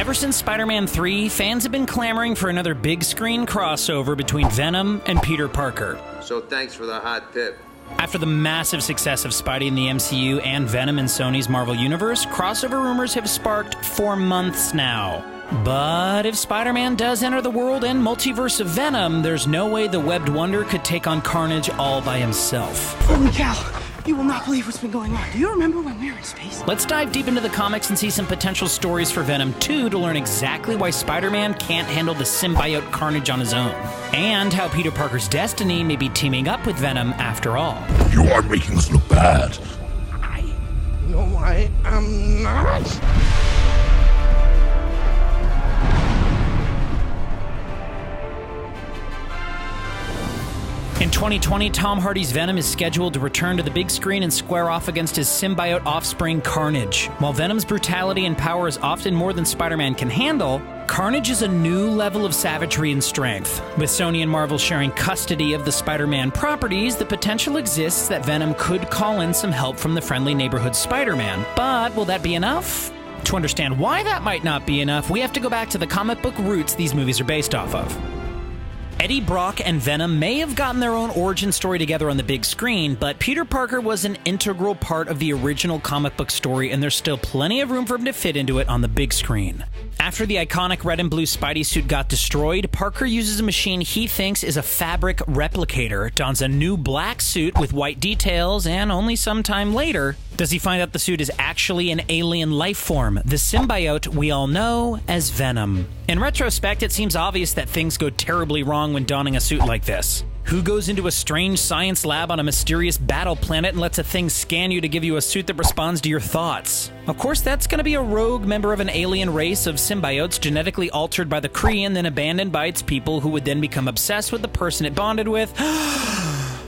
Ever since Spider-Man 3, fans have been clamoring for another big screen crossover between Venom and Peter Parker. So thanks for the hot tip. After the massive success of Spidey in the MCU and Venom in Sony's Marvel Universe, crossover rumors have sparked for months now. But if Spider-Man does enter the world and multiverse of Venom, there's no way the webbed wonder could take on Carnage all by himself. Holy cow! You will not believe what's been going on. Do you remember when we were in space? Let's dive deep into the comics and see some potential stories for Venom 2 to learn exactly why Spider-Man can't handle the symbiote Carnage on his own, and how Peter Parker's destiny may be teaming up with Venom after all. You are making us look bad. No, I am not. In 2020, Tom Hardy's Venom is scheduled to return to the big screen and square off against his symbiote offspring Carnage. While Venom's brutality and power is often more than Spider-Man can handle, Carnage is a new level of savagery and strength. With Sony and Marvel sharing custody of the Spider-Man properties, the potential exists that Venom could call in some help from the friendly neighborhood Spider-Man. But will that be enough? To understand why that might not be enough, we have to go back to the comic book roots these movies are based off of. Eddie Brock and Venom may have gotten their own origin story together on the big screen, but Peter Parker was an integral part of the original comic book story, and there's still plenty of room for him to fit into it on the big screen. After the iconic red and blue Spidey suit got destroyed, Parker uses a machine he thinks is a fabric replicator, dons a new black suit with white details, and only some time later does he find out the suit is actually an alien life form, the symbiote we all know as Venom. In retrospect, it seems obvious that things go terribly wrong when donning a suit like this. Who goes into a strange science lab on a mysterious battle planet and lets a thing scan you to give you a suit that responds to your thoughts? Of course, that's going to be a rogue member of an alien race of symbiotes genetically altered by the Kree and then abandoned by its people, who would then become obsessed with the person it bonded with.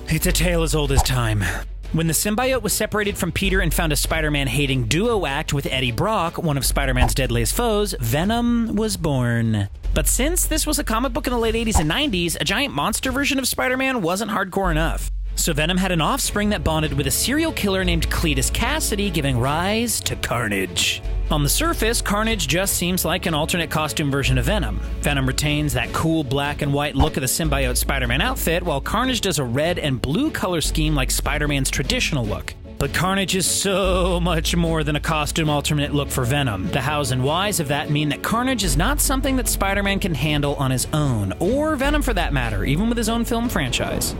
It's a tale as old as time. When the symbiote was separated from Peter and found a Spider-Man-hating duo act with Eddie Brock, one of Spider-Man's deadliest foes, Venom was born. But since this was a comic book in the late 80s and 90s, a giant monster version of Spider-Man wasn't hardcore enough. So Venom had an offspring that bonded with a serial killer named Cletus Kasady, giving rise to Carnage. On the surface, Carnage just seems like an alternate costume version of Venom. Venom retains that cool black and white look of the symbiote Spider-Man outfit, while Carnage does a red and blue color scheme like Spider-Man's traditional look. But Carnage is so much more than a costume alternate look for Venom. The hows and whys of that mean that Carnage is not something that Spider-Man can handle on his own, or Venom for that matter, even with his own film franchise.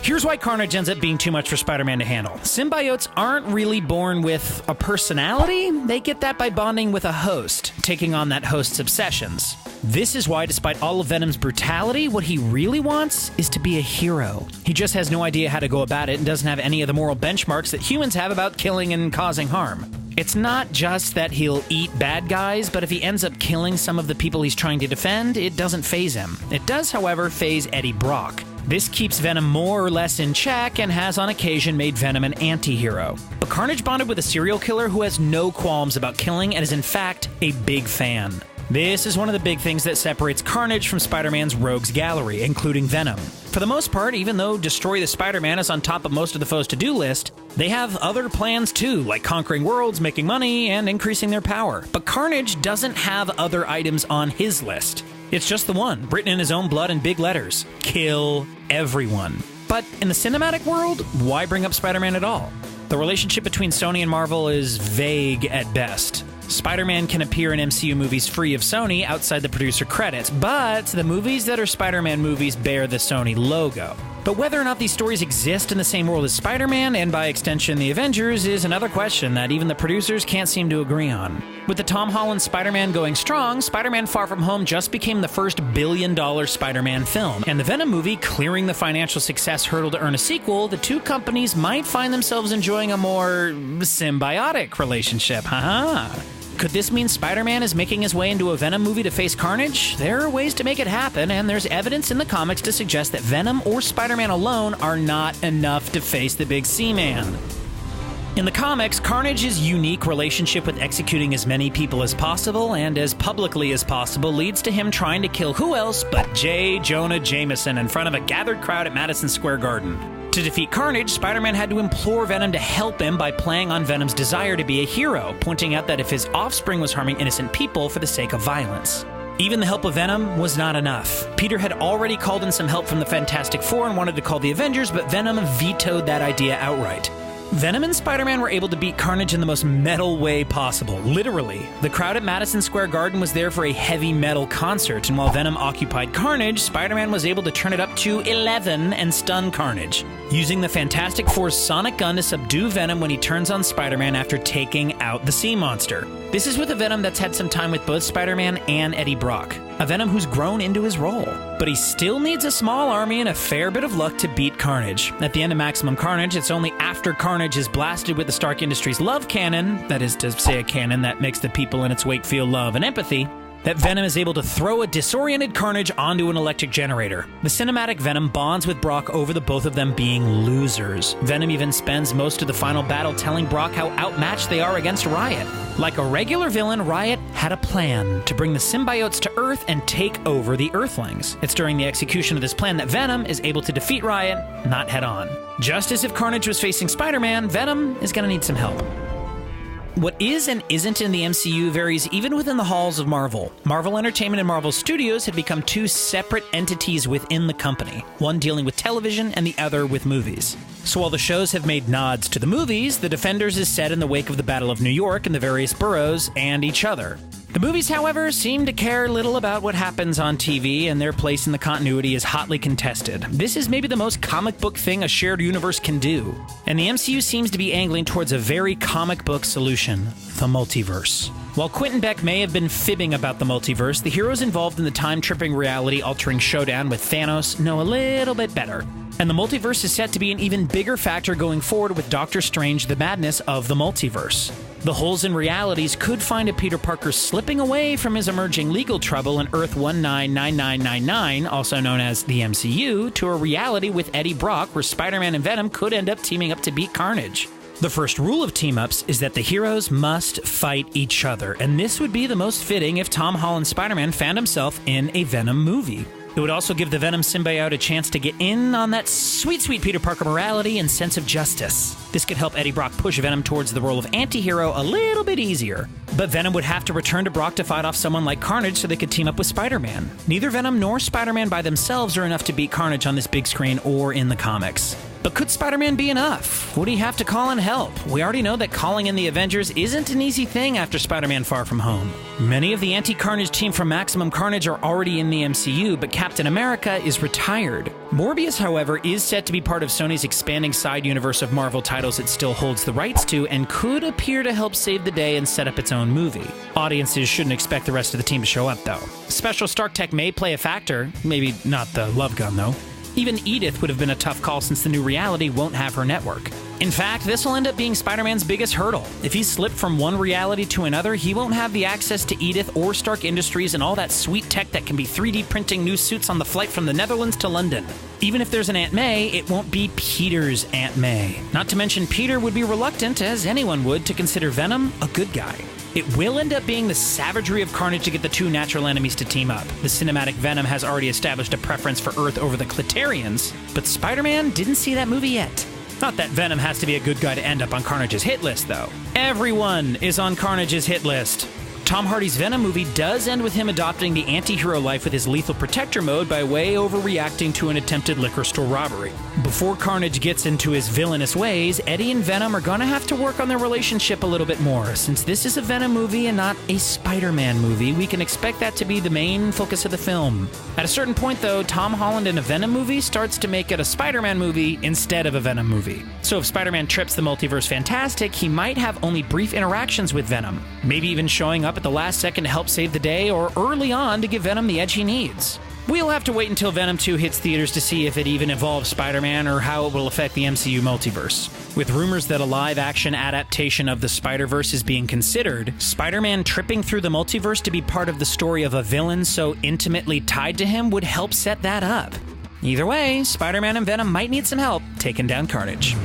Here's why Carnage ends up being too much for Spider-Man to handle. Symbiotes aren't really born with a personality. They get that by bonding with a host, taking on that host's obsessions. This is why, despite all of Venom's brutality, what he really wants is to be a hero. He just has no idea how to go about it and doesn't have any of the moral benchmarks that humans have about killing and causing harm. It's not just that he'll eat bad guys, but if he ends up killing some of the people he's trying to defend, it doesn't faze him. It does, however, faze Eddie Brock. This keeps Venom more or less in check and has on occasion made Venom an anti-hero. But Carnage bonded with a serial killer who has no qualms about killing and is in fact a big fan. This is one of the big things that separates Carnage from Spider-Man's rogues gallery, including Venom. For the most part, even though Destroy the Spider-Man is on top of most of the foes' to-do list, they have other plans too, like conquering worlds, making money, and increasing their power. But Carnage doesn't have other items on his list. It's just the one, written in his own blood in big letters. Kill everyone. But in the cinematic world, why bring up Spider-Man at all? The relationship between Sony and Marvel is vague at best. Spider-Man can appear in MCU movies free of Sony outside the producer credits, but the movies that are Spider-Man movies bear the Sony logo. But whether or not these stories exist in the same world as Spider-Man, and by extension the Avengers, is another question that even the producers can't seem to agree on. With the Tom Holland Spider-Man going strong, Spider-Man Far From Home just became the first billion-dollar Spider-Man film, and the Venom movie clearing the financial success hurdle to earn a sequel, the two companies might find themselves enjoying a more symbiotic relationship, haha. Could this mean Spider-Man is making his way into a Venom movie to face Carnage? There are ways to make it happen, and there's evidence in the comics to suggest that Venom or Spider-Man alone are not enough to face the Big C-Man. In the comics, Carnage's unique relationship with executing as many people as possible and as publicly as possible leads to him trying to kill who else but J. Jonah Jameson in front of a gathered crowd at Madison Square Garden. To defeat Carnage, Spider-Man had to implore Venom to help him by playing on Venom's desire to be a hero, pointing out that if his offspring was harming innocent people for the sake of violence. Even the help of Venom was not enough. Peter had already called in some help from the Fantastic Four and wanted to call the Avengers, but Venom vetoed that idea outright. Venom and Spider-Man were able to beat Carnage in the most metal way possible, literally. The crowd at Madison Square Garden was there for a heavy metal concert, and while Venom occupied Carnage, Spider-Man was able to turn it up to 11 and stun Carnage, using the Fantastic Four's sonic gun to subdue Venom when he turns on Spider-Man after taking out the sea monster. This is with a Venom that's had some time with both Spider-Man and Eddie Brock, a Venom who's grown into his role. But he still needs a small army and a fair bit of luck to beat Carnage. At the end of Maximum Carnage, it's only after Carnage is blasted with the Stark Industries love cannon, that is to say a cannon that makes the people in its wake feel love and empathy, that Venom is able to throw a disoriented Carnage onto an electric generator. The cinematic Venom bonds with Brock over the both of them being losers. Venom even spends most of the final battle telling Brock how outmatched they are against Riot. Like a regular villain, Riot had a plan to bring the symbiotes to Earth and take over the Earthlings. It's during the execution of this plan that Venom is able to defeat Riot, not head on. Just as if Carnage was facing Spider-Man, Venom is gonna need some help. What is and isn't in the MCU varies even within the halls of Marvel. Marvel Entertainment and Marvel Studios had become two separate entities within the company, one dealing with television and the other with movies. So while the shows have made nods to the movies, The Defenders is set in the wake of the Battle of New York and the various boroughs and each other. The movies, however, seem to care little about what happens on TV, and their place in the continuity is hotly contested. This is maybe the most comic book thing a shared universe can do, and the MCU seems to be angling towards a very comic book solution: the multiverse. While Quentin Beck may have been fibbing about the multiverse, the heroes involved in the time-tripping, reality-altering showdown with Thanos know a little bit better. And the multiverse is set to be an even bigger factor going forward with Doctor Strange: The Madness of the Multiverse. The holes in realities could find a Peter Parker slipping away from his emerging legal trouble in Earth 199999, also known as the MCU, to a reality with Eddie Brock where Spider-Man and Venom could end up teaming up to beat Carnage. The first rule of team-ups is that the heroes must fight each other, and this would be the most fitting if Tom Holland's Spider-Man found himself in a Venom movie. It would also give the Venom symbiote a chance to get in on that sweet, sweet Peter Parker morality and sense of justice. This could help Eddie Brock push Venom towards the role of anti-hero a little bit easier. But Venom would have to return to Brock to fight off someone like Carnage so they could team up with Spider-Man. Neither Venom nor Spider-Man by themselves are enough to beat Carnage on this big screen or in the comics. But could Spider-Man be enough? Would he have to call in help? We already know that calling in the Avengers isn't an easy thing after Spider-Man Far From Home. Many of the anti-Carnage team from Maximum Carnage are already in the MCU, but Captain America is retired. Morbius, however, is set to be part of Sony's expanding side universe of Marvel titles it still holds the rights to, and could appear to help save the day and set up its own movie. Audiences shouldn't expect the rest of the team to show up, though. Special Stark Tech may play a factor, maybe not the love gun, though. Even Edith would have been a tough call since the new reality won't have her network. In fact, this will end up being Spider-Man's biggest hurdle. If he's slipped from one reality to another, he won't have the access to Edith or Stark Industries and all that sweet tech that can be 3D printing new suits on the flight from the Netherlands to London. Even if there's an Aunt May, it won't be Peter's Aunt May. Not to mention, Peter would be reluctant, as anyone would, to consider Venom a good guy. It will end up being the savagery of Carnage to get the two natural enemies to team up. The cinematic Venom has already established a preference for Earth over the Klyntarians, but Spider-Man didn't see that movie yet. Not that Venom has to be a good guy to end up on Carnage's hit list, though. Everyone is on Carnage's hit list. Tom Hardy's Venom movie does end with him adopting the anti-hero life with his lethal protector mode by way overreacting to an attempted liquor store robbery. Before Carnage gets into his villainous ways, Eddie and Venom are gonna have to work on their relationship a little bit more. Since this is a Venom movie and not a Spider-Man movie, we can expect that to be the main focus of the film. At a certain point, though, Tom Holland in a Venom movie starts to make it a Spider-Man movie instead of a Venom movie. So if Spider-Man trips the multiverse fantastic, he might have only brief interactions with Venom, maybe even showing up at the last second to help save the day, or early on to give Venom the edge he needs. We'll have to wait until Venom 2 hits theaters to see if it even involves Spider-Man or how it will affect the MCU multiverse. With rumors that a live-action adaptation of the Spider-Verse is being considered, Spider-Man tripping through the multiverse to be part of the story of a villain so intimately tied to him would help set that up. Either way, Spider-Man and Venom might need some help taking down Carnage.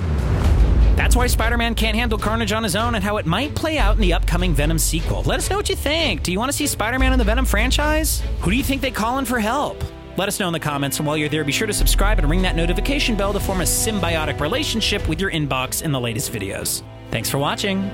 That's why Spider-Man can't handle Carnage on his own and how it might play out in the upcoming Venom sequel. Let us know what you think. Do you want to see Spider-Man in the Venom franchise? Who do you think they call in for help? Let us know in the comments, and while you're there, be sure to subscribe and ring that notification bell to form a symbiotic relationship with your inbox in the latest videos. Thanks for watching!